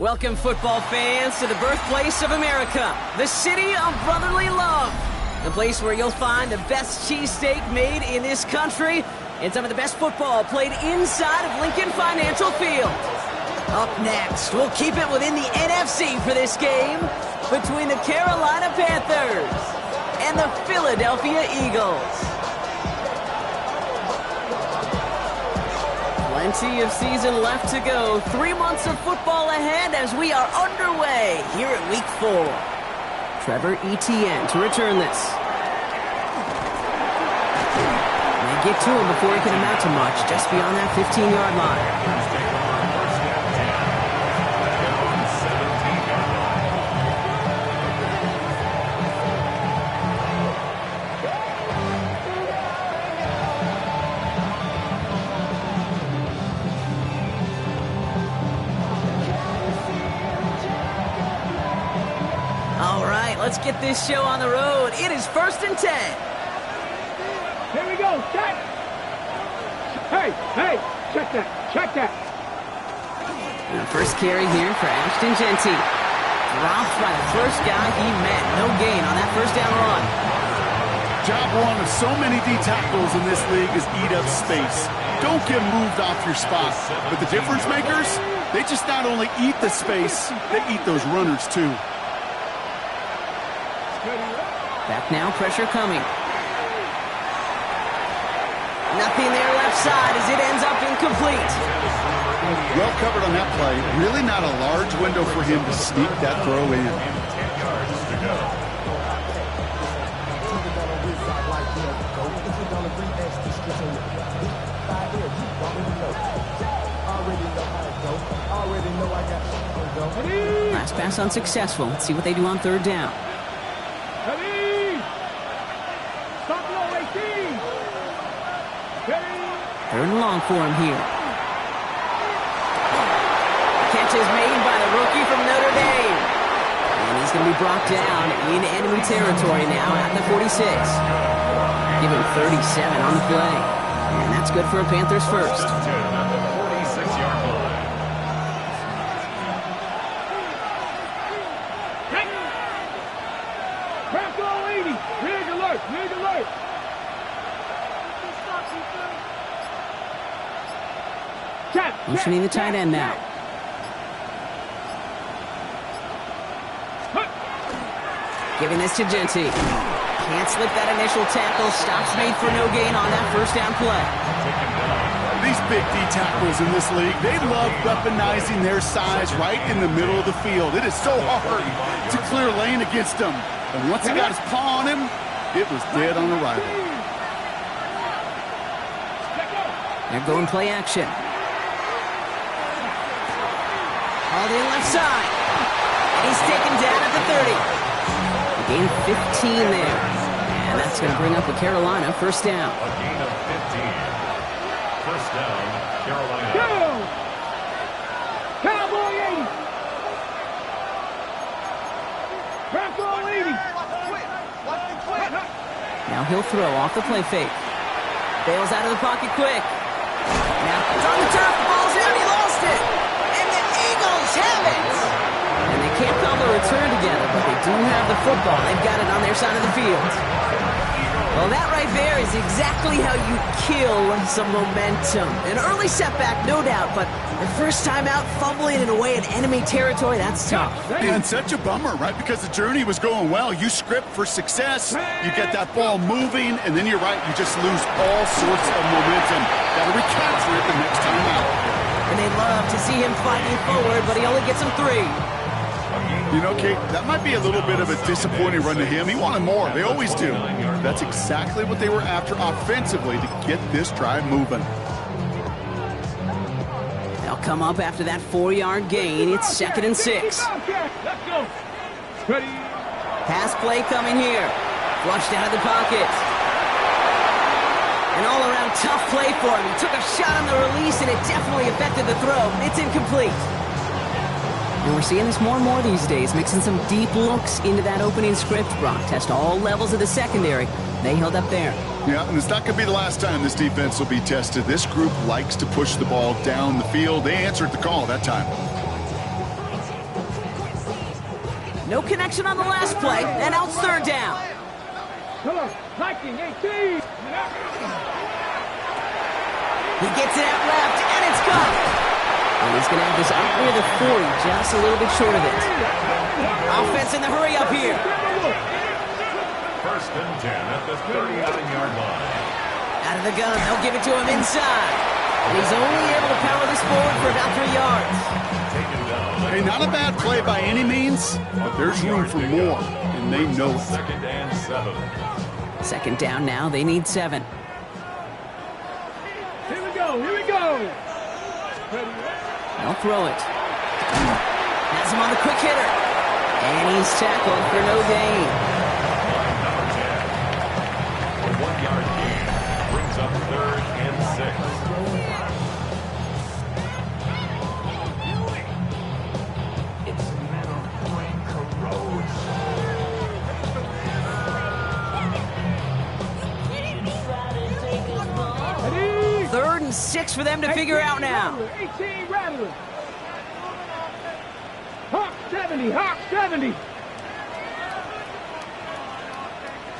Welcome, football fans, to the birthplace of America, the city of brotherly love, the place where you'll find the best cheesesteak made in this country and some of the best football played inside of Lincoln Financial Field. Up next, we'll keep it within the NFC for this game between the Carolina Panthers and the Philadelphia Eagles. Plenty of season left to go. 3 months of football ahead as we are underway here at Week 4. Trevor Etienne to return this. They get to him before he can amount to much, just beyond that 15-yard line. Let's get this show on the road. It is 1st and 10. Here we go. Check. Hey, check that. And the first carry here for Ashton Jeanty. Dropped by the first guy he met. No gain on that first down run. Job one of so many D tackles in this league is eat up space. Don't get moved off your spot. But the difference makers, they just not only eat the space, they eat those runners too. Back now, pressure coming. Nothing there left side as it ends up incomplete. Well covered on that play. Really not a large window for him to sneak that throw in. Last pass unsuccessful. Let's see what they do on 3rd down. Third and long for him here. Catch is made by the rookie from Notre Dame. And he's going to be brought down in enemy territory now at the 46. Give him 37 on the play. And that's good for a Panthers first. Rig alert. Motioning the tight end now. Giving this to Jeanty. Can't slip that initial tackle. Stops made for no gain on that first down play. These big D tackles in this league, they love weaponizing their size right in the middle of the field. It is so hard to clear lane against them. And once he got his paw on him, it was dead on arrival. They're going play action. All in left side. And he's taken down at the 30. A gain of 15 there. And that's going to bring up a Carolina first down. A gain of 15. First down, Carolina. Go! Cowboy 80. Cowboy 80. Now he'll throw off the play fake. Bails out of the pocket quick. Now it's on the turf. The ball's out. He lost it. And the Eagles have it. And they can't call the return together, but they do have the football. They've got it on their side of the field. Well, that right there is exactly how you kill some momentum. An early setback, no doubt, but the first time out, fumbling it away in enemy territory, that's tough. And such a bummer, right? Because the journey was going well. You script for success, you get that ball moving, and then you're right, you just lose all sorts of momentum. Got to recapture it the next time out. And they love to see him fighting forward, but he only gets them 3. You know, Kate, that might be a little bit of a disappointing run to him. He wanted more. They always do. That's exactly what they were after offensively to get this drive moving. They'll come up after that 4-yard gain. It's 2nd and 6. Let's go. Ready. Pass play coming here. Flushed out of the pocket. An all-around tough play for him. He took a shot on the release, and it definitely affected the throw. It's incomplete. And we're seeing this more and more these days, mixing some deep looks into that opening script. Brock test all levels of the secondary. They held up there. Yeah, and it's not going to be the last time this defense will be tested. This group likes to push the ball down the field. They answered the call that time. No connection on the last play, and now it's third down. Come on, Viking 18. He gets it out left, and it's gone. And he's going to have this up near the 40, just a little bit short of it. Offense in the hurry up here. First and 10 at the 39-yard line. Out of the gun, they'll give it to him inside. And he's only able to power this forward for about 3 yards. Taken down. Hey, not a bad play by any means, but there's room for more, and they know it. Second and 7. Second down now, they need 7. Here we go, here we go. They'll throw it. Has him on the quick hitter. And he's tackled for no gain. Number 10. A 1-yard gain brings up third and 6. It's metal point corrodes. Ready? 3rd and 6 for them to figure out now. 18 Rattler. Hawk 70, Hawk 70.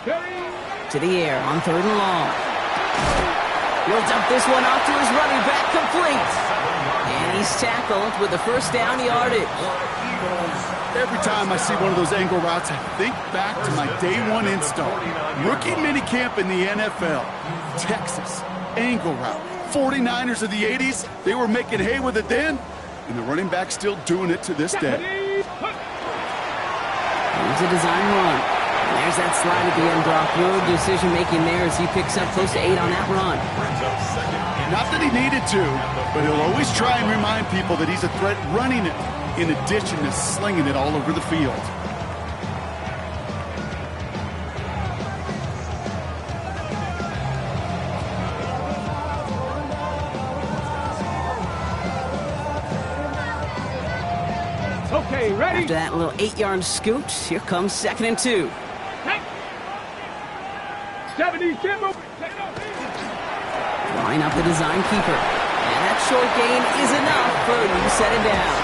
Carry. To the air on 3rd and long. He'll dump this one off to his running back, complete. And he's tackled with the first down yardage. Every time I see one of those angle routes, I think back to my day one install. Rookie minicamp in the NFL. Texas, angle route. 49ers of the 80s, they were making hay with it then, and the running back's still doing it to this day. Ready? Here's a design run. And there's that slide at the end, Brock. Good decision-making there as he picks up close to 8 on that run. Brings up second and Not that he needed to, but he'll always try and remind people that he's a threat running it, in addition to slinging it all over the field. Okay, ready? After that little 8-yard scoot, here comes 2nd and 2. Hey. 70 Timber. Line up the design keeper. And that short gain is enough for you set it down.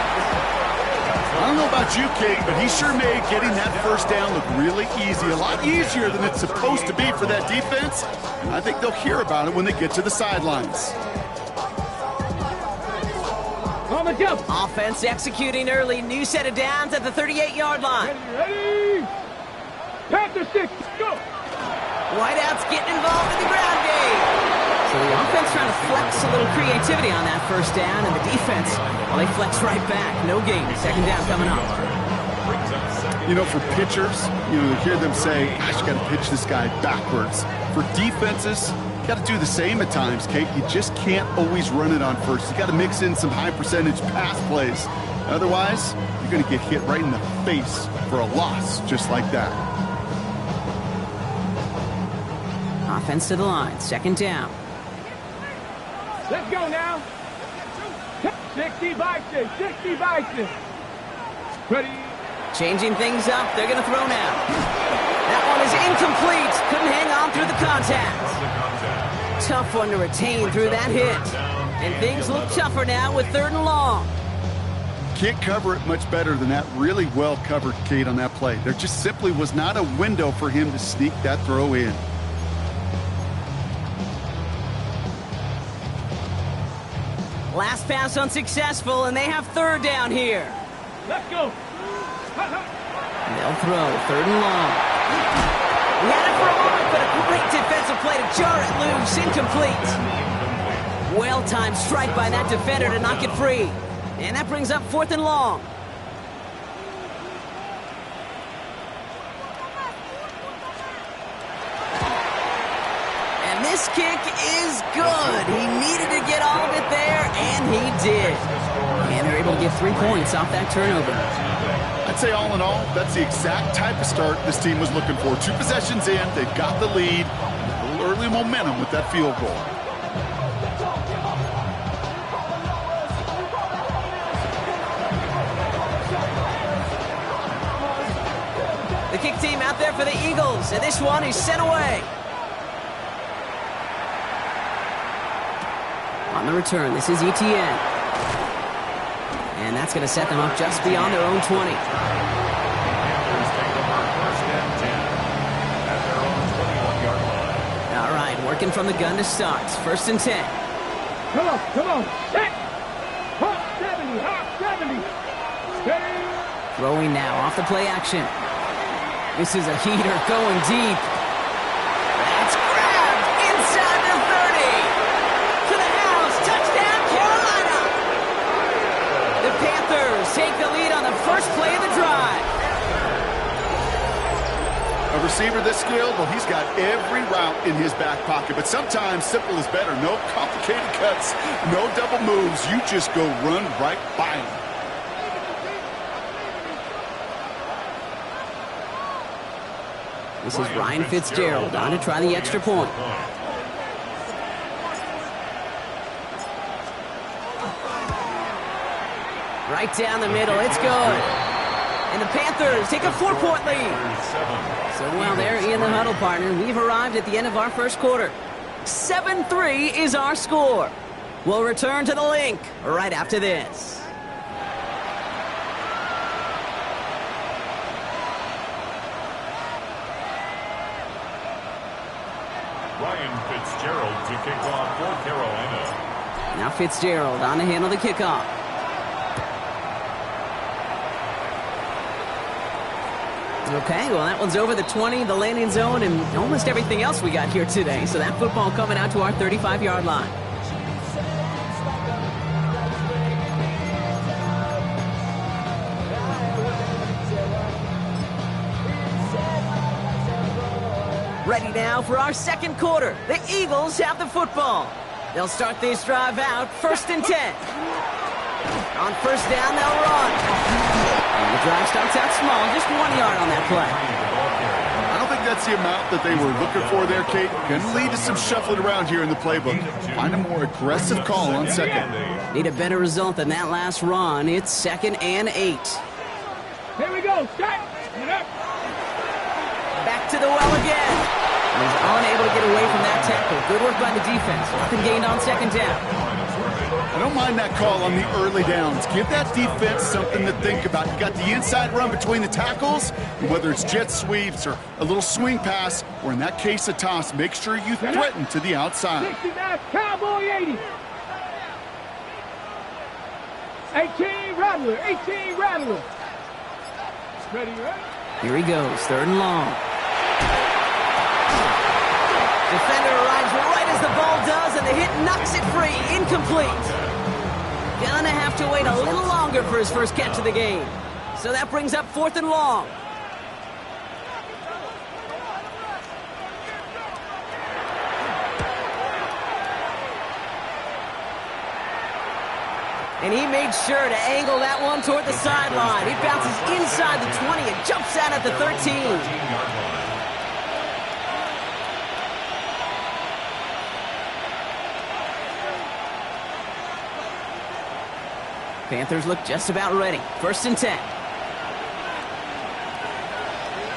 I don't know about you, Kate, but he sure made getting that first down look really easy. A lot easier than it's supposed to be for that defense. And I think they'll hear about it when they get to the sidelines. On the jump. Offense executing early. New set of downs at the 38-yard line. Ready? Panther 6, go. Whiteout's getting involved in the ground game. So the offense trying to flex a little creativity on that first down, and the defense, well, they flex right back. No gain. 2nd down coming up. You know, for pitchers, you hear them say, gosh, you got to pitch this guy backwards. For defenses, you got to do the same at times, Kate. You just can't always run it on first. You got to mix in some high-percentage pass plays. Otherwise, you're going to get hit right in the face for a loss just like that. Offense to the line. 2nd down. Let's go now. 60 Bison, 60 Bison. Ready? Changing things up. They're going to throw now. That one is incomplete. Couldn't hang on through the contact. Tough one to retain through that hit. And things look tougher now with 3rd and long. Can't cover it much better than that. Really well covered, Kate, on that play. There just simply was not a window for him to sneak that throw in. Last pass unsuccessful, and they have 3rd down here. Let's go. They'll throw 3rd and long. He had it for a moment, but a great defensive play to jar it loose. Incomplete. Well-timed strike by that defender to knock it free. And that brings up 4th and long. And this kick is good. He needed to get all of it there, and he did. And they're able to get 3 points off that turnover. I'd say all in all, that's the exact type of start this team was looking for. 2 possessions in, they've got the lead. A little early momentum with that field goal. The kick team out there for the Eagles, and this one is sent away. On the return, this is Etienne. And that's going to set them up just beyond their own 20. Second from the gun to start. First and 10. Come on. Set. Hawk 70. Steady. Throwing now off the play action. This is a heater going deep. That's grabbed inside the 30. To the house. Touchdown, Carolina. The Panthers take the lead on the first play of the drive. A receiver this skilled, well, he's got every route in his back pocket, but sometimes simple is better. No complicated cuts, no double moves. You just go run right by him. This is Ryan Fitzgerald on to try the extra point. Right down the middle, it's good. And the Panthers take a 4-point lead. So while they're in the huddle, partner, we've arrived at the end of our first quarter. 7-3 is our score. We'll return to the link right after this. Ryan Fitzgerald to kick off for Carolina. Now Fitzgerald on to handle the kickoff. Okay, well, that one's over the 20, the landing zone, and almost everything else we got here today. So that football coming out to our 35-yard line. Ready now for our second quarter. The Eagles have the football. They'll start this drive out, first and 10. On first down, they'll run. And the drive starts out small, just 1 yard on that play. I don't think that's the amount that they were looking for there, Kate. Going to lead to some shuffling around here in the playbook. Find a more aggressive call on second. Need a better result than that last run. It's 2nd and 8. Here we go. Set. Get up. Back to the well again. He's unable to get away from that tackle. Good work by the defense. Nothing gained on second down. I don't mind that call on the early downs. Give that defense something to think about. You got the inside run between the tackles, and whether it's jet sweeps or a little swing pass, or in that case a toss, make sure you threaten to the outside. 69, Cowboy 80. 18, Rattler. Ready, right? Here he goes, 3rd and long. Defender arrives right as the ball does, and the hit knocks it free. Incomplete. Gonna have to wait a little longer for his first catch of the game. So that brings up 4th and long. And he made sure to angle that one toward the sideline. It bounces inside the 20 and jumps out at the 13. Panthers look just about ready. 1st and 10.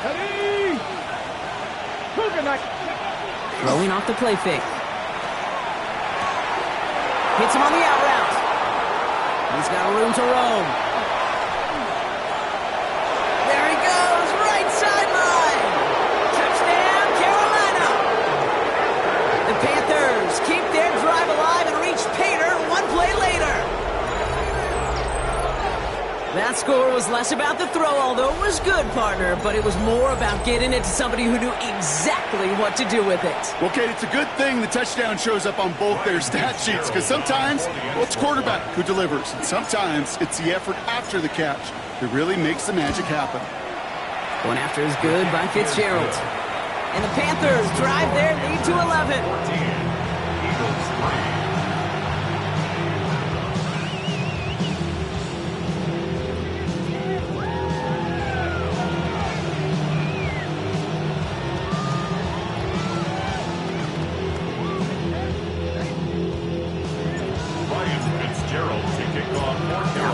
Ready. Throwing off the play fake. Hits him on the out route. He's got room to roam. There he goes, right sideline. Touchdown, Carolina. The Panthers keep their drive alive and reach Pater 1 play later. That score was less about the throw, although it was good, partner, but it was more about getting it to somebody who knew exactly what to do with it. Well, Kate, it's a good thing the touchdown shows up on both their stat sheets, because sometimes, well, it's quarterback who delivers, and sometimes it's the effort after the catch that really makes the magic happen. One after is good by Fitzgerald. And the Panthers drive their lead to 11. Eagles 3.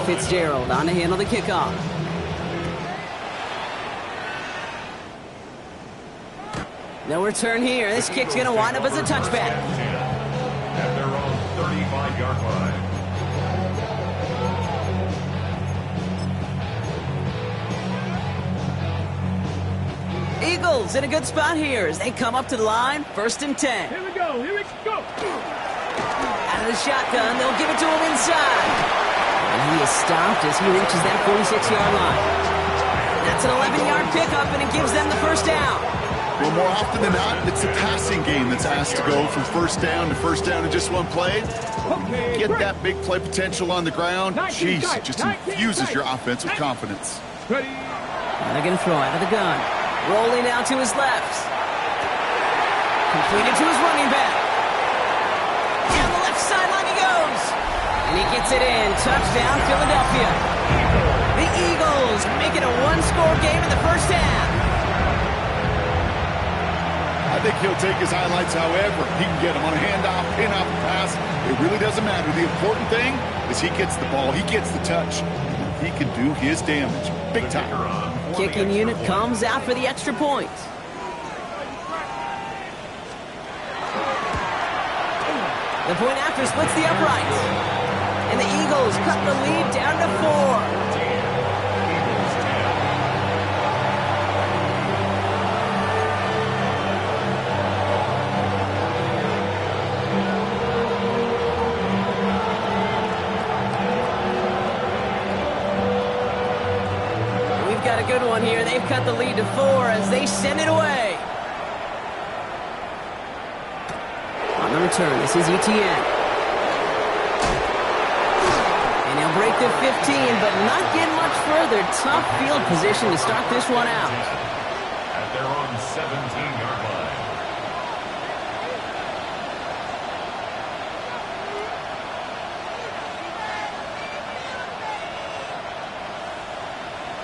Fitzgerald on to handle the kickoff. No return here. This kick's going to wind up as a touchback. At their own 35-yard line. Eagles in a good spot here as they come up to the line, 1st and 10. Here we go. Here we go. Out of the shotgun, they'll give it to him inside. And he is stopped as he reaches that 46-yard line. That's an 11-yard pickup, and it gives them the first down. Well, more often than not, it's the passing game that's asked to go from first down in just one play. Get that big play potential on the ground. Jeez, it just infuses your offense with confidence. Ready. And they're going to throw out of the gun. Rolling out to his left. Completed to his running back. Down the left sideline he goes. And he gets it in. Touchdown, Philadelphia. The Eagles make it a one-score game in the first half. I think he'll take his highlights however he can get them on a handoff, pin-off, pass. It really doesn't matter. The important thing is he gets the ball. He gets the touch. He can do his damage. Big time. Kicking unit comes out for the extra point. The point after splits the uprights. And the Eagles cut the lead down to 4. Good one here. They've cut the lead to 4 as they send it away. On the return, this is Etienne. And he'll break the 15, but not get much further. Tough field position to start this one out. At their own 17-yard line.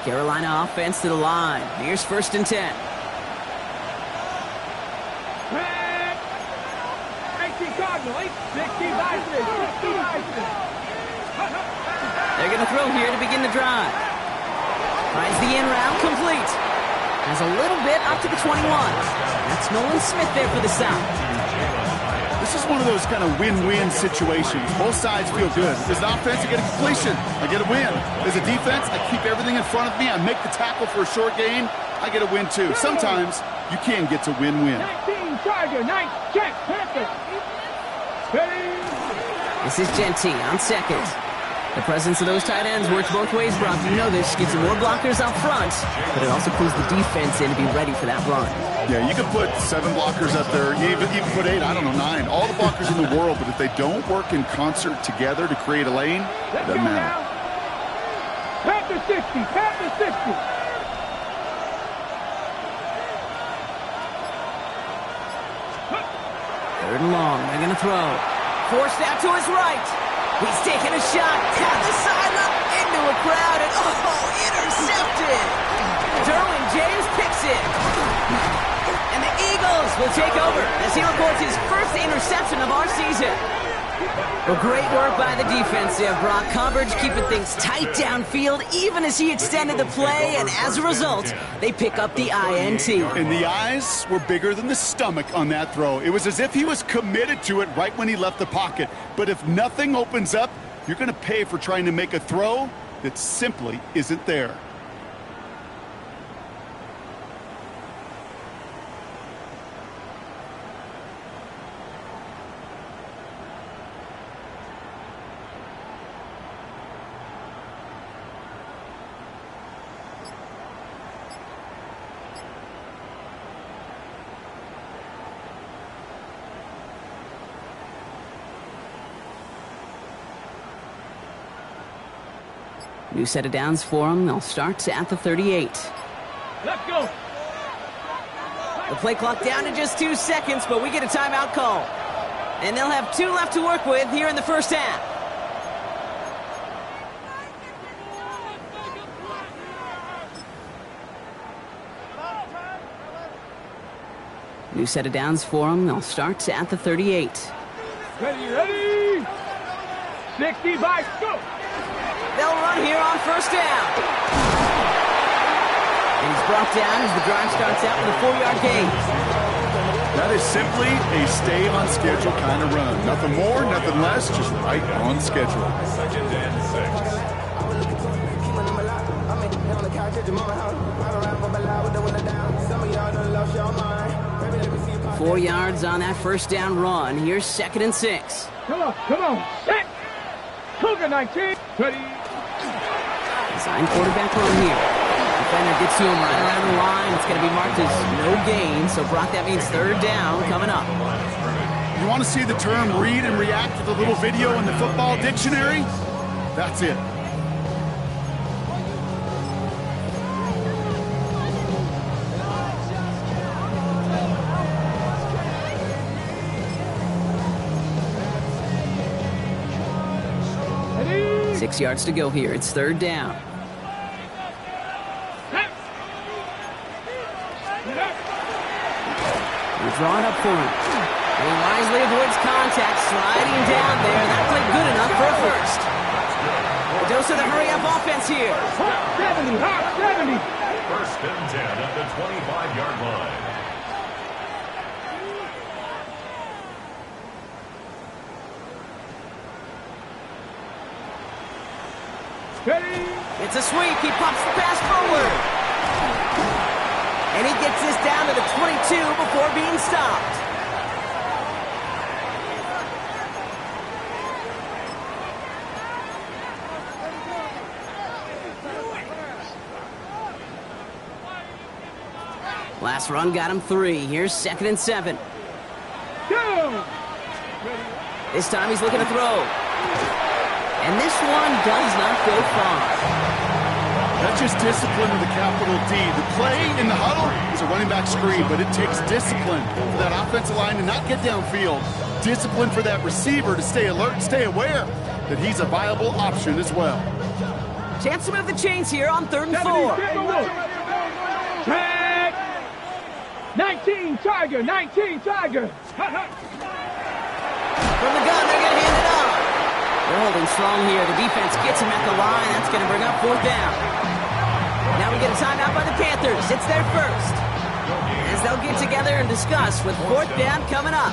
Carolina offense to the line. Here's 1st and 10. 18 Cardinal, 60 Bison, 60 Bison. They're going to throw here to begin the drive. Finds the in route complete. Has a little bit up to the 21. That's Nolan Smith there for the South. This is one of those kind of win-win situations. Both sides feel good. As an offense, I get a completion. I get a win. As a defense, I keep everything in front of me. I make the tackle for a short gain. I get a win, too. Sometimes, you can get to win-win. 19 Charger, 9 check, Panther. This is Genty on second. The presence of those tight ends works both ways, Brock. You know this. Gets more blockers up front, but it also pulls the defense in to be ready for that run. Yeah, you can put 7 blockers up there, even put 8, I don't know, 9. All the blockers in the world, but if they don't work in concert together to create a lane, it doesn't matter. Panther 60, Panther 60. Third and long, they're going to throw. Forced out to his right. He's taking a shot down the sideline into a crowd, and intercepted. Derwin James picks it. And the Eagles will take over as he records his first interception of our season. Well, great work by the defense there, Brock. Coverage keeping things tight downfield even as he extended the play, and as a result, they pick up the INT. And the eyes were bigger than the stomach on that throw. It was as if he was committed to it right when he left the pocket. But if nothing opens up, you're going to pay for trying to make a throw that simply isn't there. New set of downs for them. They'll start at the 38. Let's go. The play clock down to just 2 seconds, but we get a timeout call. And they'll have 2 left to work with here in the first half. New set of downs for them. They'll start at the 38. Ready. 60 by go. They'll run here on first down. And he's brought down as the drive starts out with a 4-yard gain. That is simply a stay on schedule kind of run. Nothing more, nothing less, just right on schedule. 2nd and 6. 4 yards on that first down run. Here's 2nd and 6. Come on, set. Cougar 19. Ready. Design quarterback run here. Defender gets to him right around the line. It's going to be marked as no gain. So, Brock, that means 3rd down coming up. You want to see the term read and react with a little video in the football dictionary? That's it. Ready. 6 yards to go here. It's 3rd down. We're drawing up for him. And he wisely avoids contact, sliding down there. That played good enough for a first. A dose of the hurry-up offense here. 70, hot 70. 1st and 10 at the 25-yard line. Ready. It's a sweep. He pops the pass forward. And he gets this down to the 22 before being stopped. Last run got him 3. Here's 2nd and 7. Go. This time he's looking to throw. And this one does not go far. That's just discipline with a capital D. The play in the huddle is a running back screen, but it takes discipline for that offensive line to not get downfield. Discipline for that receiver to stay alert, stay aware that he's a viable option as well. Chance to move the chains here on 3rd and 4. Tag. 19 Tiger, 19 Tiger. From the gun, they're going to hand it off. They're holding strong here. The defense gets him at the line. That's going to bring up 4th down. Now we get a timeout by the Panthers. It's their first. As they'll get together and discuss with 4th down coming up.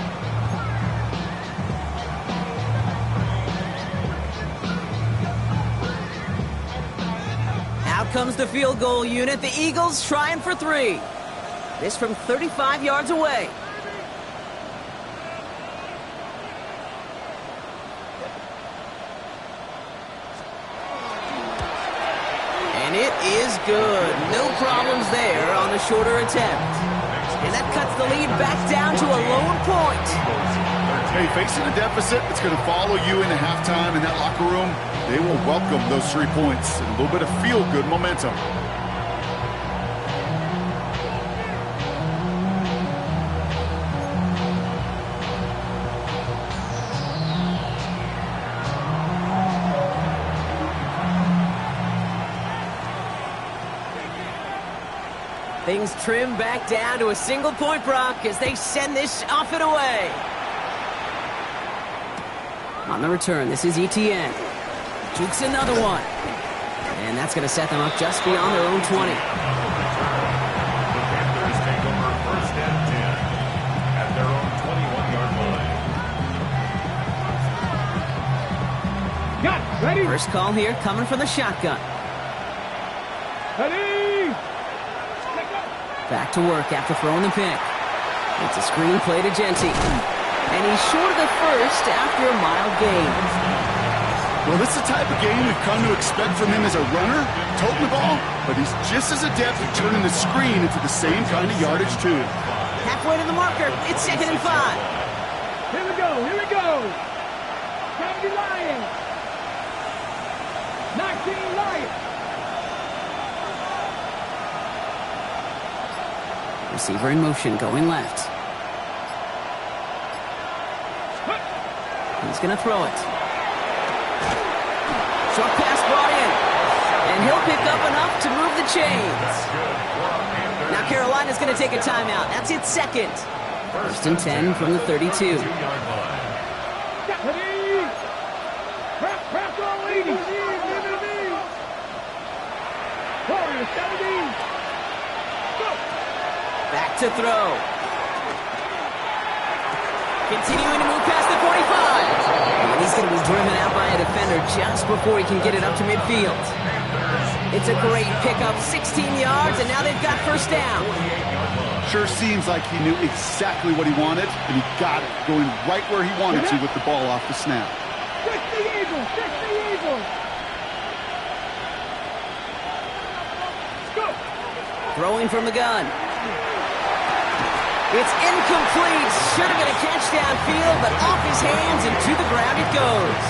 Out comes the field goal unit. The Eagles trying for 3. This from 35 yards away. And it is good. No problems there on the shorter attempt. And that cuts the lead back down to a lower point. Hey, facing a deficit that's going to follow you into halftime in that locker room, they will welcome those 3 points and a little bit of feel-good momentum. Things trim back down to a single point, Brock, as they send this off and away. On the return, this is Etienne. Jukes another one. And that's going to set them up just beyond their own 20. The Panthers take over 1st and 10 at their own 21-yard line. Got ready. First call here coming from the shotgun. Ready. Back to work after throwing the pick. It's a screen play to Genty. And he's short of the first after a mild gain. Well, this is the type of game we've come to expect from him as a runner, toting the ball, but he's just as adept at turning the screen into the same kind of yardage, too. Halfway to the marker. It's 2nd and 5. Here we go. 70 Lions. 19 Lions. Receiver in motion, going left. He's going to throw it. Short pass brought in. And he'll pick up enough to move the chains. Now Carolina's going to take a timeout. That's its 2nd. 1st and 10 from the 32. Ready. Press on leading. Warriors 70. Back to throw. Continuing to move past the 45. And he's going to be driven out by a defender just before he can get it up to midfield. It's a great pickup, 16 yards, and now they've got 1st down. sure seems like he knew exactly what he wanted, and he got it, going right where he wanted to with the ball off the snap. 60 Eagles! 60 Eagles! Go! Throwing from the gun. It's incomplete. Should have been a catch downfield, but off his hands and to the ground it goes.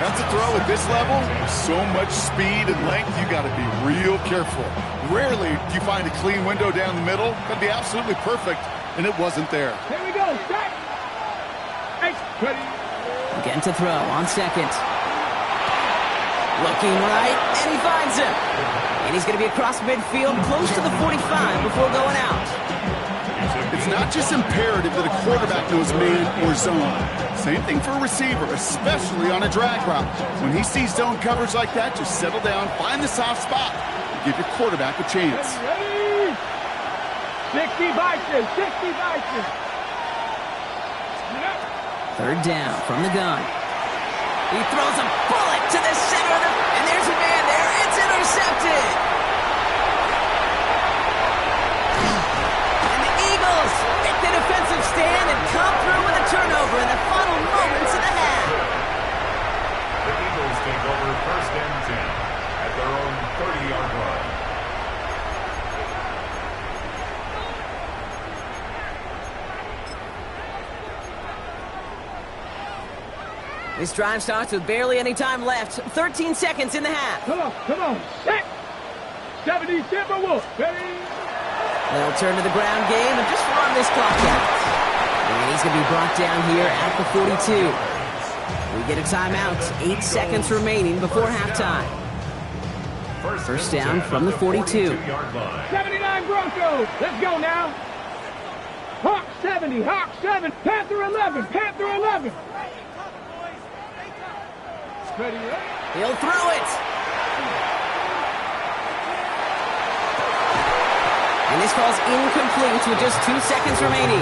That's a throw at this level. With so much speed and length, you got to be real careful. Rarely do you find a clean window down the middle. That'd be absolutely perfect, and it wasn't there. Here we go. Set. Hey, ready. Again to throw on second. Looking right, and he finds him. And he's going to be across midfield, close to the 45 before going out. It's not just imperative that a quarterback knows man or zone. Same thing for a receiver, especially on a drag route. When he sees zone coverage like that, just settle down, find the soft spot, and give your quarterback a chance. Ready? 60 Bison. 60 Bison. Third down from the gun. He throws a bullet to the center, and there's a man there. It's intercepted. And the Eagles make the defensive stand and come through with a turnover in the final moments of the half. The Eagles take over first and 10 at their own 30-yard line. This drive starts with barely any time left. 13 seconds in the half. Come on. Set. 70 Timberwolves. Ready? They'll turn to the ground game and just run this clock out. And he's going to be brought down here at the 42. We get a timeout. 8 seconds remaining before halftime. First down from the 42. 79 Broncos. Let's go now. Hawk 70. Hawk 7. Panther 11. Panther 11. Ready? He'll throw it. And this falls incomplete with just 2 seconds remaining.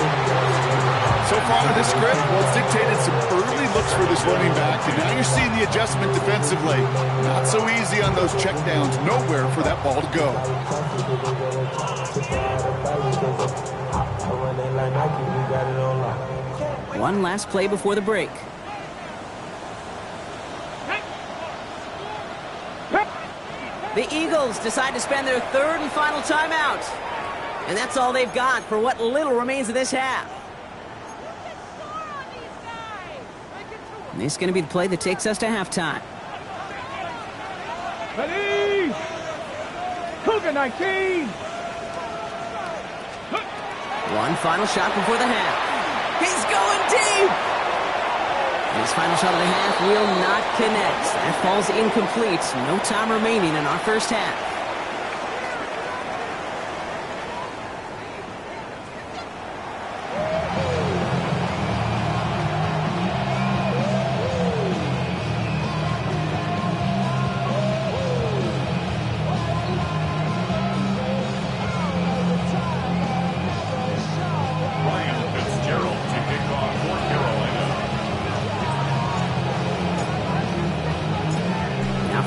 So far in this script, well, it's dictated some early looks for this running back, and now you're seeing the adjustment defensively. Not so easy on those checkdowns. Nowhere for that ball to go. One last play before the break. The Eagles decide to spend their third and final timeout. And that's all they've got for what little remains of this half. And this is going to be the play that takes us to halftime. Ready? Cougar 19. One final shot before the half. He's going deep. And his final shot of the half will not connect. That falls incomplete. No time remaining in our first half.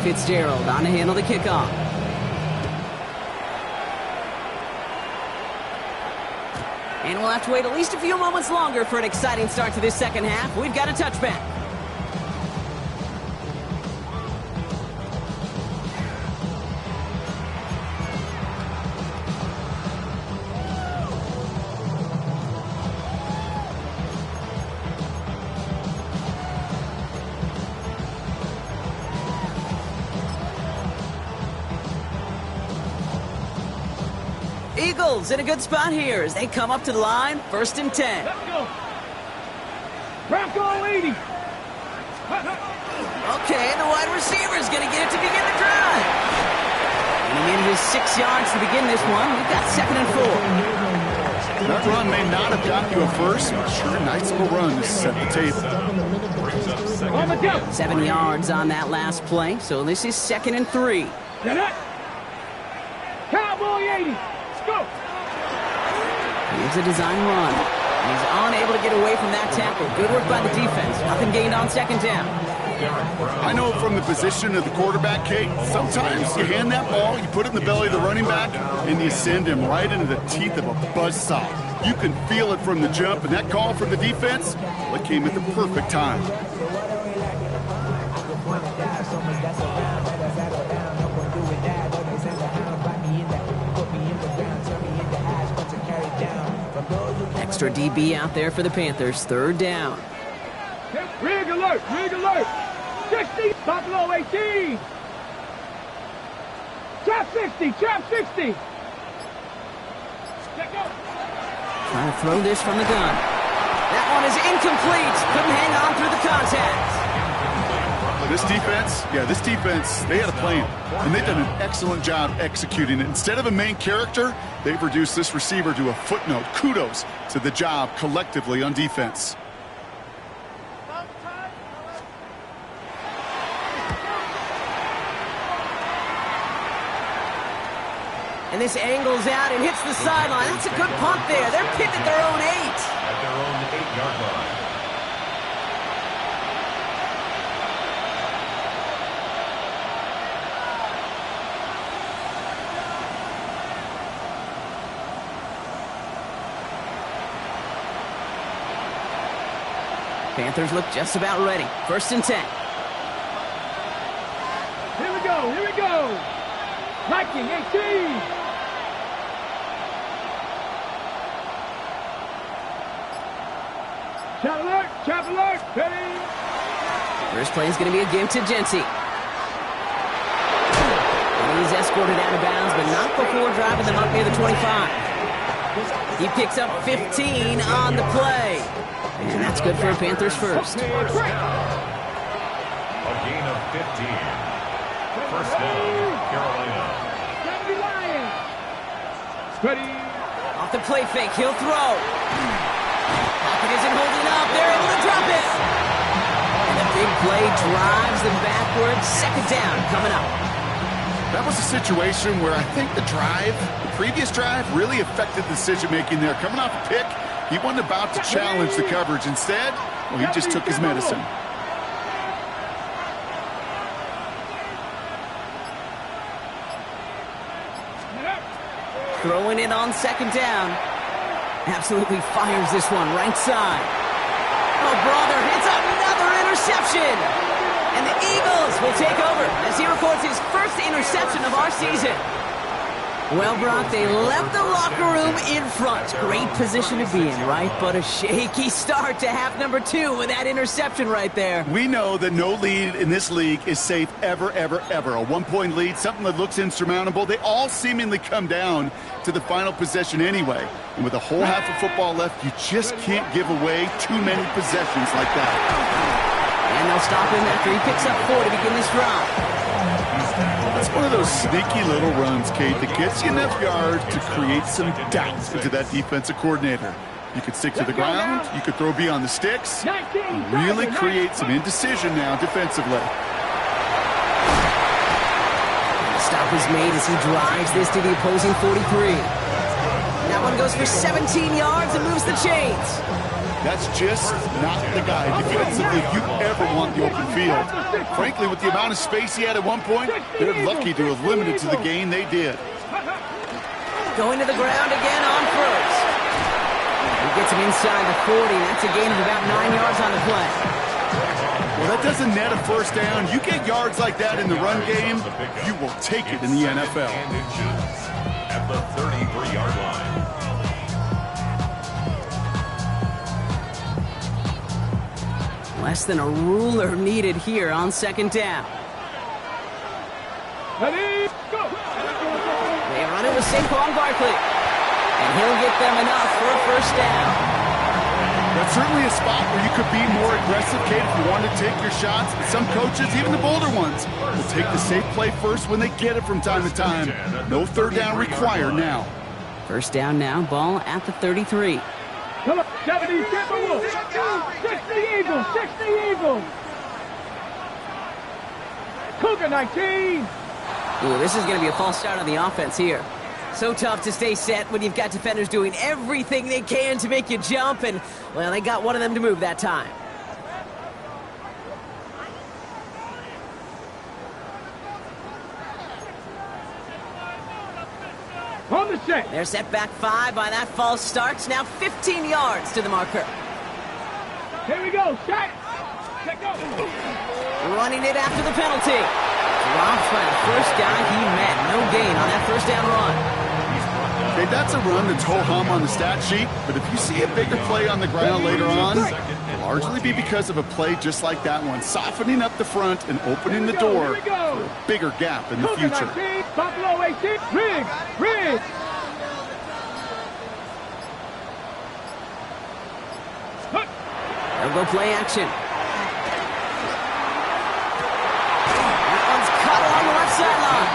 Fitzgerald on to handle the kickoff. And we'll have to wait at least a few moments longer for an exciting start to this second half. We've got a touchback. Eagles in a good spot here as they come up to the line, 1st and 10. Let's go. Bronco 80. Okay, the wide receiver's going to get it to begin the drive. And he manages 6 yards to begin this one. We've got 2nd and 4. That run may not have got you a first, but sure, nice little run to set the table. On the jump. 7 yards on that last play, so this is 2nd and 3. Get it. Cowboy 80. Let's go. Here's a design run. He's unable to get away from that tackle. Good work by the defense. Nothing gained on 2nd down. I know from the position of the quarterback, Kate, sometimes you hand that ball, you put it in the belly of the running back, and you send him right into the teeth of a buzzsaw. You can feel it from the jump, and that call from the defense, well, it came at the perfect time. Extra DB out there for the Panthers. Third down. Rig alert! Rig alert! 60! Buffalo 18! Trap 60! Trap 60! Check out! Trying to throw this from the gun. That one is incomplete. Couldn't hang on through the contact. This defense, they had a plan, and they've done an excellent job executing it. Instead of a main character, they've reduced this receiver to a footnote. Kudos to the job collectively on defense. And this angles out and hits the sideline. That's a good punt there. They're pinned at their own 8. At their own 8-yard line. Panthers look just about ready. 1st and 10. Here we go! Here we go! Viking 18! Chap alert! Chap alert! Ready! First play is going to be a give to Jency. And he's escorted out of bounds, but not before driving them up near the 25. He picks up 15 on the play. And that's good for a Panthers first. A gain of 15. First down, Carolina. 70 Lions! Ready! Off the play fake, he'll throw. Pocket isn't holding up. They're able to drop it. And the big play drives them backwards. 2nd down coming up. That was a situation where I think the previous drive, really affected decision-making there. Coming off a pick, he wasn't about to challenge the coverage. Instead, well, he just took his medicine. Throwing it on 2nd down. Absolutely fires this one right side. Oh, brother, it's another interception. And the Eagles will take over as he records his first interception of our season. Well, Brock, they left the locker room in front. Great position to be in, right? But a shaky start to half number 2 with that interception right there. We know that no lead in this league is safe ever, ever, ever. A 1-point lead, something that looks insurmountable. They all seemingly come down to the final possession anyway. And with a whole half of football left, you just can't give away too many possessions like that. And they'll stop him after he picks up 4 to begin this drive. It's one of those sneaky little runs, Kate, that gets you enough yards to create some doubt into that defensive coordinator. You could stick to the ground, you could throw beyond the sticks, and really create some indecision now defensively. The stop is made as he drives this to the opposing 43. That one goes for 17 yards and moves the chains. That's just not the guy defensively you ever want the open field. Frankly, with the amount of space he had at one point, they're lucky to have limited to the gain they did. Going to the ground again on first. He gets him inside the 40. That's a gain of about 9 yards on the play. Well, that doesn't net a first down. You get yards like that in the run game, you will take it in the NFL. At the 33-yard line. Less than a ruler needed here on 2nd down. Ready? Go! They run it with Saquon Barkley. And he'll get them enough for a first down. That's certainly a spot where you could be more aggressive, Kate, if you wanted to take your shots. Some coaches, even the bolder ones, will take the safe play first when they get it from time to time. No 3rd down required now. First down now, ball at the 33. Come on, 70 Timberwolves! 60 Eagles! 60 Eagles! Cougar 19! Ooh, this is going to be a false start on the offense here. So tough to stay set when you've got defenders doing everything they can to make you jump, and, well, they got one of them to move that time. set. They're set back 5 by that false start. Now 15 yards to the marker. Here we go. Set. Set, go. Running it after the penalty. Dropped by the first guy he met. No gain on that first down run. Okay, that's a run that's ho-hum on the stat sheet, but if you see a bigger play on the ground later on, it'll largely be because of a play just like that one, softening up the front and opening the door for a bigger gap in the future. Buffalo 18. Riggs. Riggs. They'll go play action. That one's cut along the left sideline.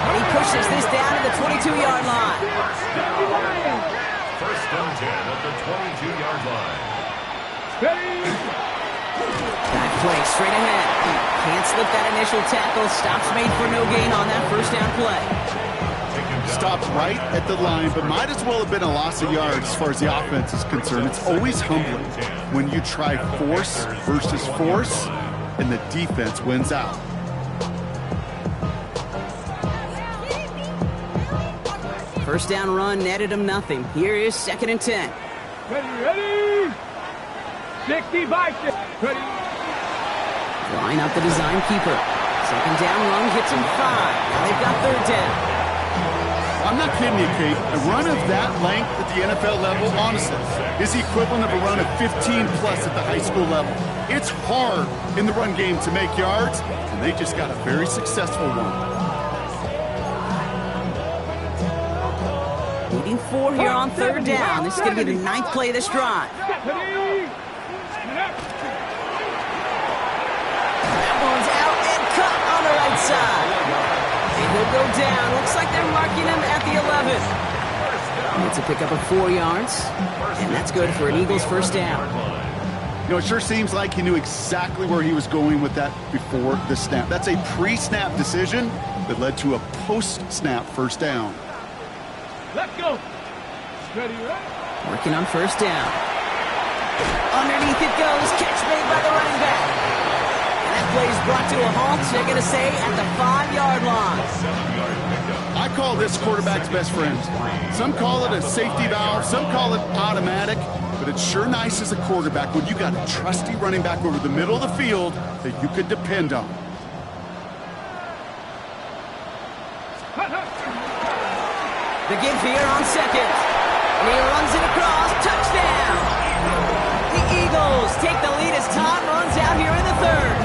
And he pushes this down to the 22-yard line. First and 10 at the 22-yard line. Back play straight ahead. Can't slip that initial tackle. Stops made for no gain on that first down play. Stopped right at the line, but might as well have been a loss of yards as far as the offense is concerned. It's always humbling when you try force versus force, and the defense wins out. First down run netted him nothing. Here is 2nd and 10. Ready. 60 by 6. Ready. Line up the design keeper. Second down run gets him 5. Now they've got 3rd down. I'm not kidding you, Kate. A run of that length at the NFL level, honestly, is the equivalent of a run of 15-plus at the high school level. It's hard in the run game to make yards, and they just got a very successful one. Needing 4 here on 3rd down. This is going to be the 9th play of this drive. That one's out and cut on the right side. And he'll go down. Looks like they're marking him at the 11. It's a pickup of 4 yards, and that's good for an Eagles first down. You know, it sure seems like he knew exactly where he was going with that before the snap. That's a pre-snap decision that led to a post-snap first down. Let's go. Ready, right? Working on first down. Underneath it goes. Catch made by the running back. And that play is brought to a halt, they're going to say, at the 5-yard line. I call this quarterback's best friend. Some call it a safety valve, some call it automatic, but it's sure nice as a quarterback when you got a trusty running back over the middle of the field that you can depend on. The give here on 2nd. And he runs it across. Touchdown! The Eagles take the lead as time runs out here in the 3rd.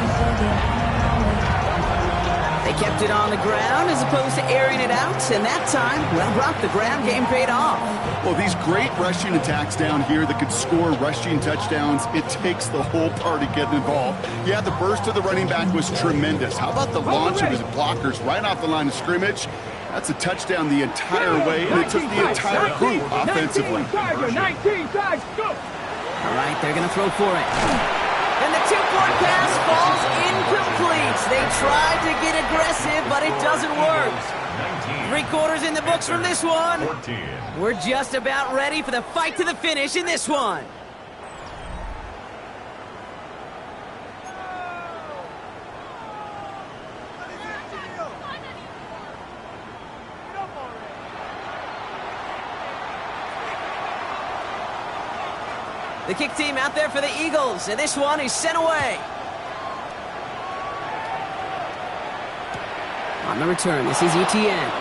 They kept it on the ground as opposed to airing it out, and that time, well, Brock, the ground game paid off. Well, these great rushing attacks down here that could score rushing touchdowns, it takes the whole party getting involved. Yeah, the burst of the running back was tremendous. How about the launch of his blockers right off the line of scrimmage? That's a touchdown the entire way, and it took the entire group offensively. 19, go! All right, they're going to throw for it. And the 2-point pass falls incomplete. They tried to get aggressive, but it doesn't work. 3/4 in the books from this one. We're just about ready for the fight to the finish in this one. The kick team out there for the Eagles, and this one is sent away. On the return, this is Etienne.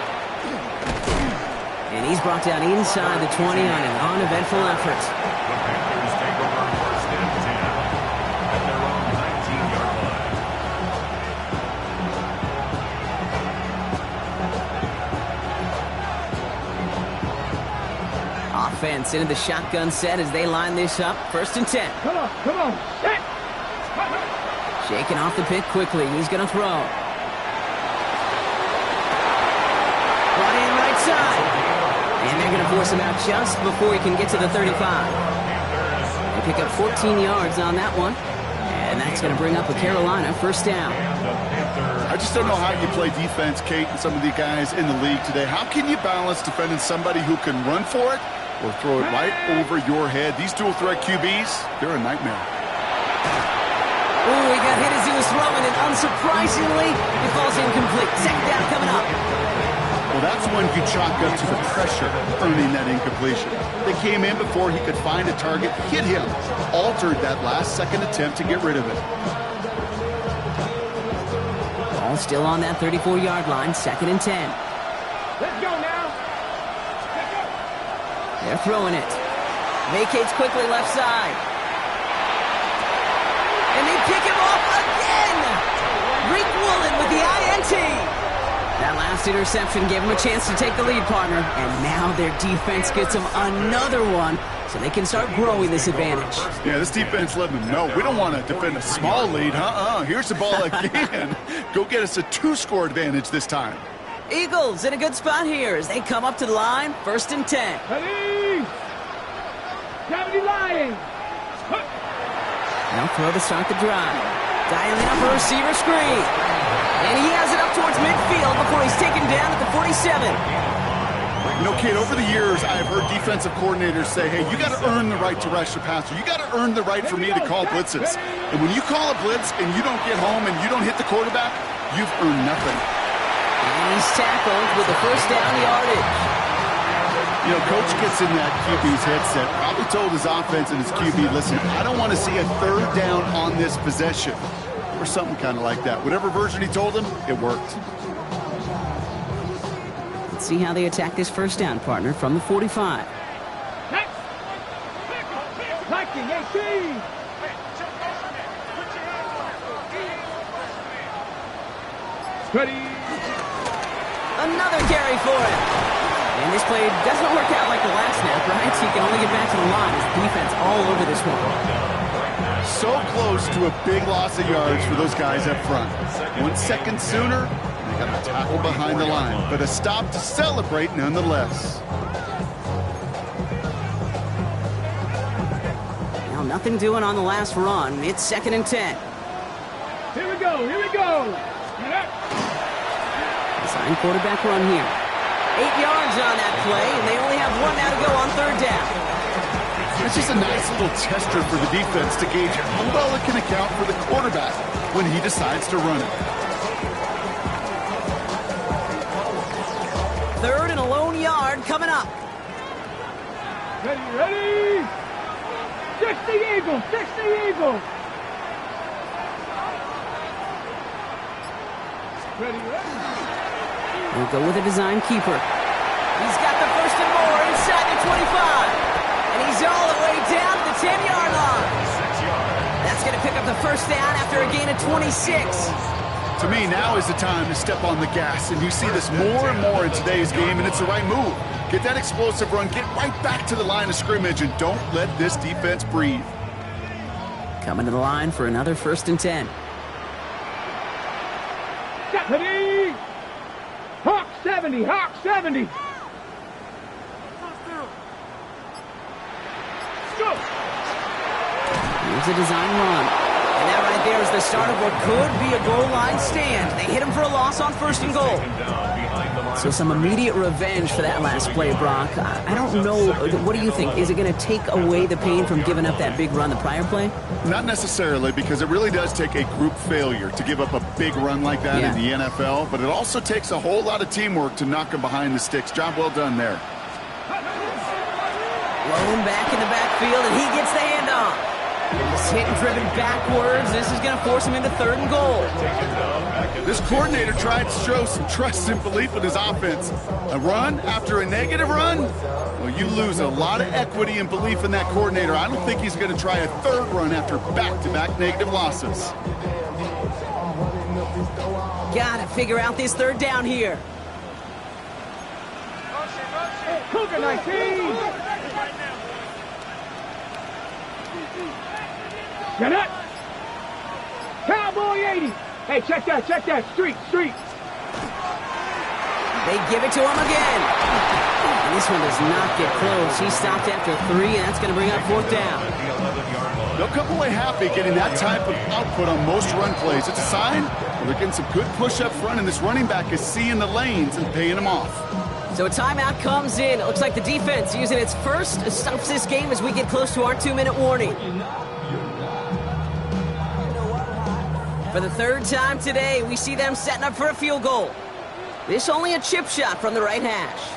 And he's brought down inside the 20 on an uneventful effort. The Panthers take over first and 10 at their own 19-yard line. Offense into the shotgun set as they line this up. 1st and 10. Come on, set! Shaking off the pick quickly. He's going to throw. Brought in right side. And they're going to force him out just before he can get to the 35. They pick up 14 yards on that one. And that's going to bring up a Carolina first down. I just don't know how you play defense, Kate, and some of the guys in the league today. How can you balance defending somebody who can run for it or throw it right over your head? These dual-threat QBs, they're a nightmare. Ooh, he got hit as he was throwing it. Unsurprisingly, it falls incomplete. 2nd down coming up. Well, that's when you chalk up to the pressure earning that incompletion. They came in before he could find a target, hit him, altered that last-second attempt to get rid of it. Ball still on that 34-yard line, 2nd and 10. Let's go now. They're throwing it. Vacates quickly left side. And they pick him off again! Rick Woolen with the INT. That last interception gave him a chance to take the lead, partner. And now their defense gets them another one, so they can start growing this advantage. Yeah, this defense let them know we don't want to defend a small lead. Here's the ball again. Go get us a 2-score advantage this time. Eagles in a good spot here as they come up to the line, 1st and 10. Ready? 70 Lions. Now throw to start the drive. Dialing up a receiver screen. And he has it up towards midfield before he's taken down at the 47. You know, kid, over the years, I've heard defensive coordinators say, hey, you got to earn the right to rush the passer. You got to earn the right for me to call blitzes. And when you call a blitz and you don't get home and you don't hit the quarterback, you've earned nothing. And he's tackled with the 1st down yardage. You know, coach gets in that QB's headset, probably told his offense and his QB, listen, I don't want to see a 3rd down on this possession. Or something kind of like that. Whatever version he told him, it worked. Let's see how they attack this 1st down, partner, from the 45. Liking 18. Ready? Another carry for him. And this play doesn't work out like the last snap, right? So he can only get back to the line. His defense all over this one. So close to a big loss of yards for those guys up front. 1 second sooner, they got a tackle behind the line, but a stop to celebrate nonetheless. Now nothing doing on the last run. It's 2nd and 10. Here we go. Here we go. Design quarterback run here. 8 yards on that play, and they only have 1 now to go on 3rd down. It's just a nice little tester for the defense to gauge how well it can account for the quarterback when he decides to run it. 3rd and a lone yard coming up. Ready? 60 Eagles. 60 Eagles. Ready? We'll go with a design keeper. He's got the 1st and more inside the 25. And he's all the way down to the 10-yard line. That's going to pick up the 1st down after a gain of 26. To me, now is the time to step on the gas, and you see this more and more in today's game, and it's the right move. Get that explosive run, get right back to the line of scrimmage, and don't let this defense breathe. Coming to the line for another 1st and 10. Ready? Hawk 70. Hawk 70. Here's a design run. And that right there is the start of what could be a goal line stand. They hit him for a loss on 1st and goal. So some immediate revenge for that last play, Brock. I don't know. What do you think? Is it going to take away the pain from giving up that big run the prior play? Not necessarily, because it really does take a group failure to give up a big run like that in the NFL. But it also takes a whole lot of teamwork to knock him behind the sticks. Job well done there. Lone back in the backfield, and he gets the handoff. He's hit and driven backwards. This is going to force him into 3rd and goal. This coordinator tried to show some trust and belief in his offense. A run after a negative run? Well, you lose a lot of equity and belief in that coordinator. I don't think he's going to try a 3rd run after back-to-back negative losses. Got to figure out this 3rd down here. Cougar 19. Get it. Cowboy 80. Hey, check that. Street. They give it to him again. And this one does not get close. He stopped after 3, and that's going to bring up 4th down. They'll come away happy getting that type of output on most run plays. It's a sign they're getting some good push up front, and this running back is seeing the lanes and paying them off. So a timeout comes in. It looks like the defense using its first stops this game as we get close to our 2-minute warning. For the 3rd time today, we see them setting up for a field goal. This only a chip shot from the right hash.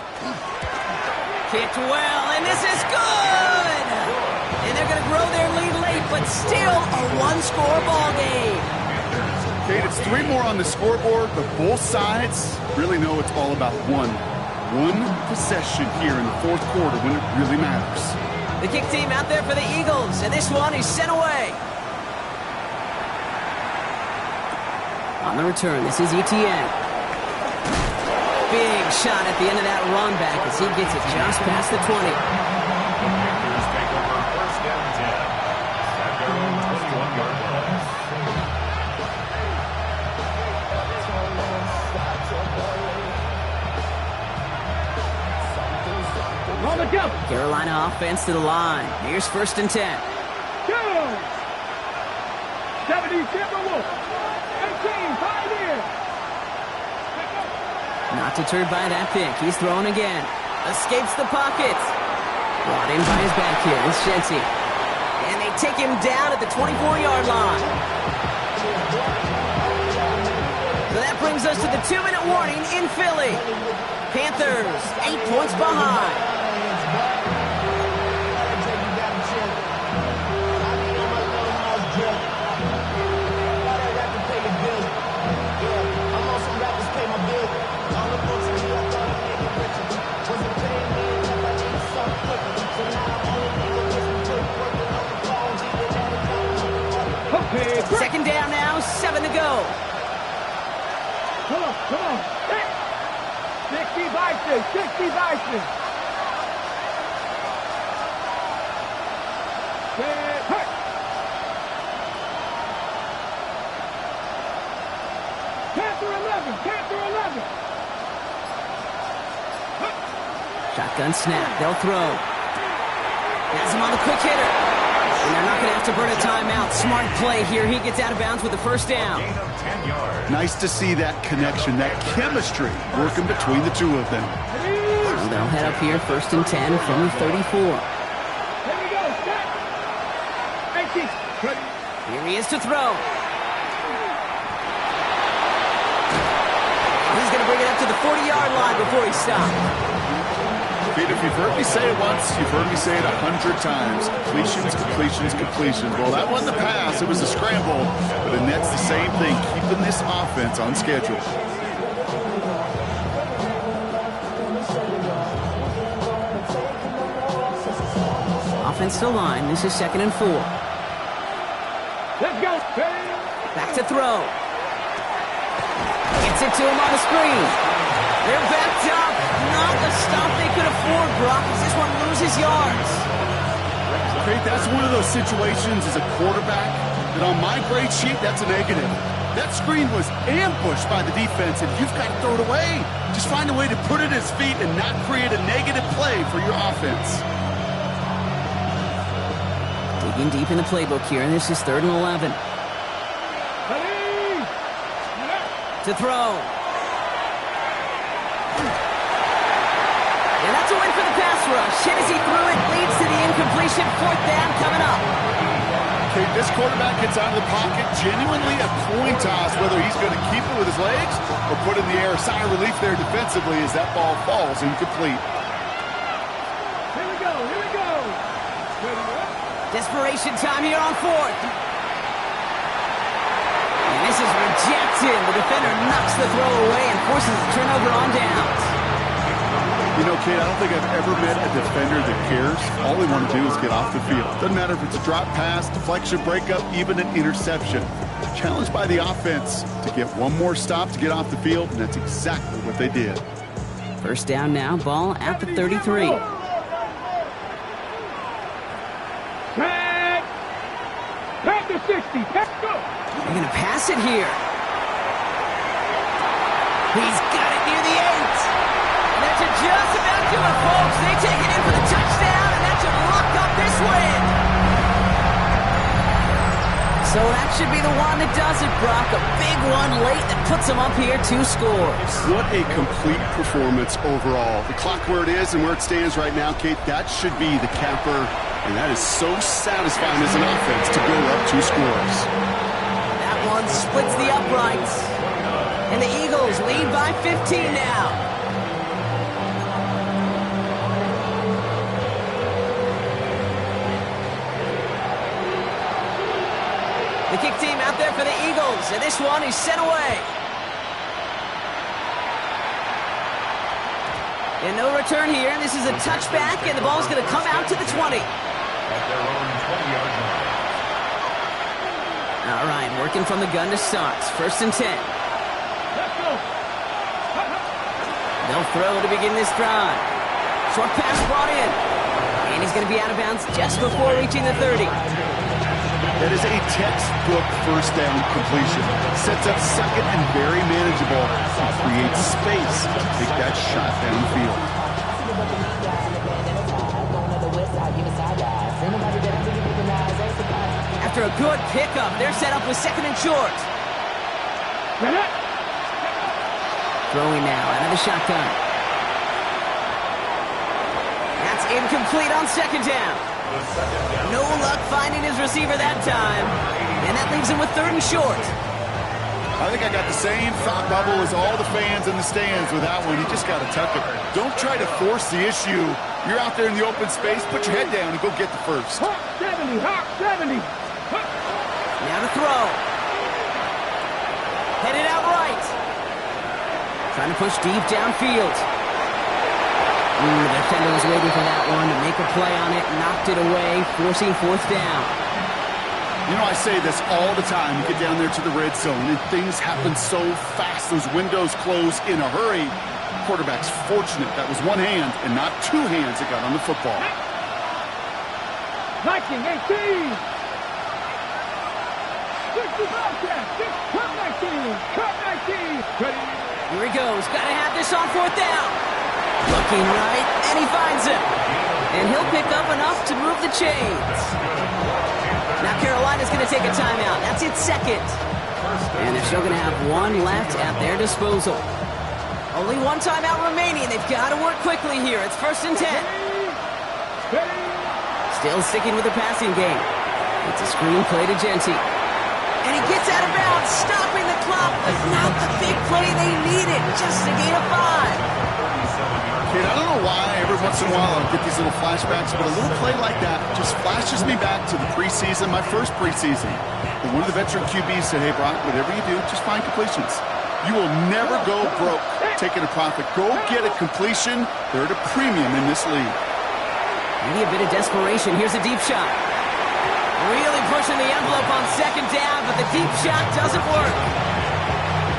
Kicked well, and this is good! And they're going to grow their lead late, but still a one-score ball game. Kate, it's 3 more on the scoreboard, but both sides really know it's all about one possession here in the fourth quarter when it really matters. The kick team out there for the Eagles, and this one is sent away. On the return, this is Etienne. Big shot at the end of that run back as he gets it just past the 20. Packers take over first and 10. At their own 21-yard line. On the jump. Carolina offense to the line. Here's first and 10. Go. 70 Timberwolves. 18, 5 here. Not deterred by that pick. He's throwing again. Escapes the pocket. Brought in by his back here. It's Shenty. And they take him down at the 24-yard line. So that brings us to the 2-minute warning in Philly. Panthers 8 points behind. Second down now, 7 to go. Come on. 60 Bison. Panther 11. Shotgun snap, they'll throw. Has him on the quick hitter. And they're not going to have to burn a timeout. Smart play here. He gets out of bounds with the first down. Gain of 10 yards. Nice to see that connection, that chemistry working between the two of them. So they'll head up here, first and 10 from the 34. Here we go. Set. 18. Ready. Here he is to throw. He's going to bring it up to the 40-yard line before he stops. Pete, if you've heard me say it once, you've heard me say it 100 times. Completions. Well, that wasn't a pass. It was a scramble. But the Nets, the same thing, keeping this offense on schedule. Offense to line. This is 2nd and 4. Let's go. Back to throw. Gets it to him on the screen. They're backed up. Not the stop they could afford, Brock, as this one loses yards. Great, that's one of those situations as a quarterback that on my grade sheet, that's a negative. That screen was ambushed by the defense, and you've got to throw it away. Just find a way to put it at his feet and not create a negative play for your offense. Digging deep in the playbook here, and this is 3rd and 11. Ready. To throw. And that's a win for the pass rush. Hit as he threw it, leads to the incompletion. 4th down coming up. Okay, this quarterback gets out of the pocket, genuinely a coin toss whether he's going to keep it with his legs or put it in the air. Sigh of relief there defensively as that ball falls incomplete. Here we go. Desperation time here on 4th. And this is rejected. The defender knocks the throw away and forces a turnover on downs. You know, Kate, I don't think I've ever met a defender that cares. All they want to do is get off the field. Doesn't matter if it's a drop pass, deflection, breakup, even an interception. Challenged by the offense to get one more stop to get off the field, and that's exactly what they did. First down now, ball at the 33. Panther 60. Go. They're going to pass it here. He's got it near the 8. And that should just about do it, folks. They take it in for the touchdown, and that should lock up this win. So that should be the one that does it, Brock. A big one late that puts them up here 2 scores. What a complete performance overall. The clock where it is and where it stands right now, Kate, that should be the capper. And that is so satisfying as an offense to go up 2 scores. That one splits the uprights. And the Eagles lead by 15 now. The kick team out there for the Eagles, and this one is sent away. And no return here. This is a touchback, and the ball's going to come out to the 20. At their own 20-yard line. All right, working from the gun to start. First and 10. Let's go. They'll throw to begin this drive. Short pass brought in. And he's going to be out of bounds just before reaching the 30. That is a textbook first down completion. Sets up second and very manageable. And creates space to take that shot downfield. After a good pickup, they're set up with second and short. Throwing now out of the shotgun. That's incomplete on second down. No luck finding his receiver that time. And that leaves him with third and short. I think I got the same thought bubble as all the fans in the stands with that one. You just got to tuck it. Don't try to force the issue. You're out there in the open space. Put your head down and go get the first. Hawk 70, Hawk 70. Now to throw. Headed out right. Trying to push deep downfield. The defender was waiting for that one to make a play on it. Knocked it away, forcing fourth down. You know, I say this all the time. You get down there to the red zone, and things happen so fast. Those windows close in a hurry. Quarterback's fortunate that was one hand and not two hands that got on the football. Viking 18. 65 catch. Cut 19. Cut 19. Ready. Here he goes. Got to have this on fourth down. Looking right, and he finds him. And he'll pick up enough to move the chains. Now Carolina's going to take a timeout. That's its second. And they're still going to have one left at their disposal. Only one timeout remaining. They've got to work quickly here. It's first and 10. Still sticking with the passing game. It's a screen play to Genty. And he gets out of bounds, stopping the clock, but not the big play they needed. Just a gain of 5. Kid, I don't know why every once in a while I'll get these little flashbacks, but a little play like that just flashes me back to the preseason, my first preseason. And one of the veteran QBs said, hey, Brock, whatever you do, just find completions. You will never go broke taking a profit. Go get a completion. They're at a premium in this league. Maybe a bit of desperation. Here's a deep shot. Really pushing the envelope on second down, but the deep shot doesn't work.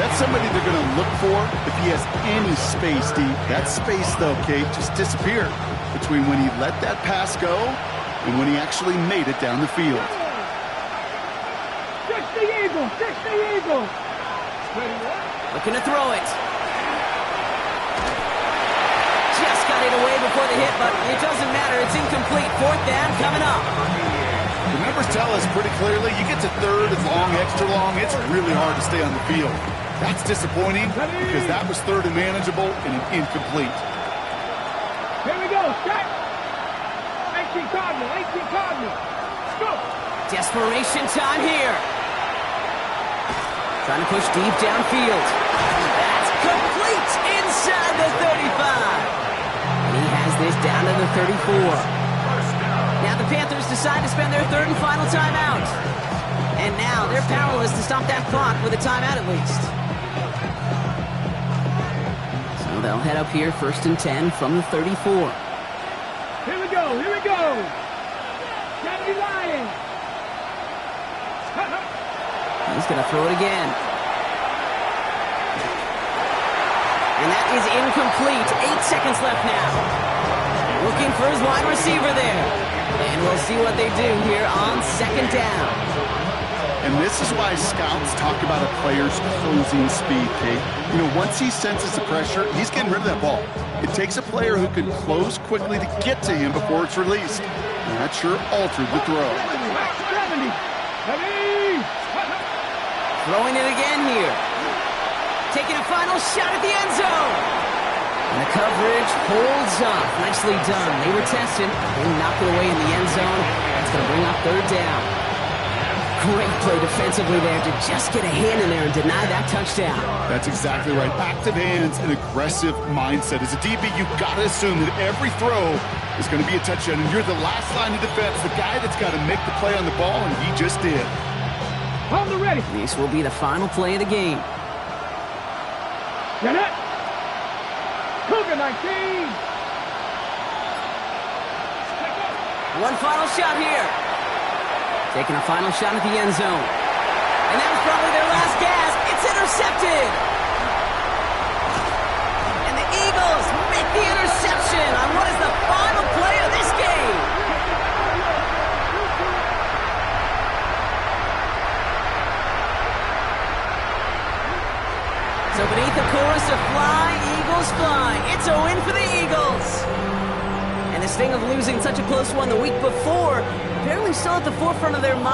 That's somebody they're going to look for if he has any space deep. That space, though, Kate, just disappeared between when he let that pass go and when he actually made it down the field. 60 Eagles, 60 Eagles. Looking to throw it. Just got it away before the hit, but it doesn't matter. It's incomplete. Fourth down coming up. The numbers tell us pretty clearly, you get to third and long, extra long, it's really hard to stay on the field. That's disappointing because that was third and manageable and an incomplete. Here we go. Set. 18 Cardinal. 18 Cardinal. Go. Desperation time here. Trying to push deep downfield. That's complete inside the 35. And he has this down to the 34. Now the Panthers decide to spend their third and final timeout. And now they're powerless to stop that clock with a timeout at least. So they'll head up here first and 10 from the 34. Here we go. Here we go. Johnny Lion. He's going to throw it again. And that is incomplete. 8 seconds left now. Looking for his wide receiver there. And we'll see what they do here on second down. And this is why scouts talk about a player's closing speed, Kate. You know, once he senses the pressure, he's getting rid of that ball. It takes a player who can close quickly to get to him before it's released. And that sure altered the throw. 70. Throwing it again here. Taking a final shot at the end zone. And the coverage holds up. Nicely done. They were tested. They knocked it away in the end zone. That's going to bring up third down. Great play defensively there to just get a hand in there and deny that touchdown. That's exactly right. Active hands and aggressive mindset. As a DB, you've got to assume that every throw is going to be a touchdown, and you're the last line of defense, the guy that's got to make the play on the ball, and he just did. On the ready. This will be the final play of the game. Get it. Cougar 19. One final shot here. Taking a final shot at the end zone. And that was probably their last gasp. It's intercepted. And the Eagles make the interception on what is the final play of this game. So beneath the chorus of Fly, Eagles Fly, it's a win for the Eagles. And the sting of losing such a close one the week before, apparently still at the forefront of their mind.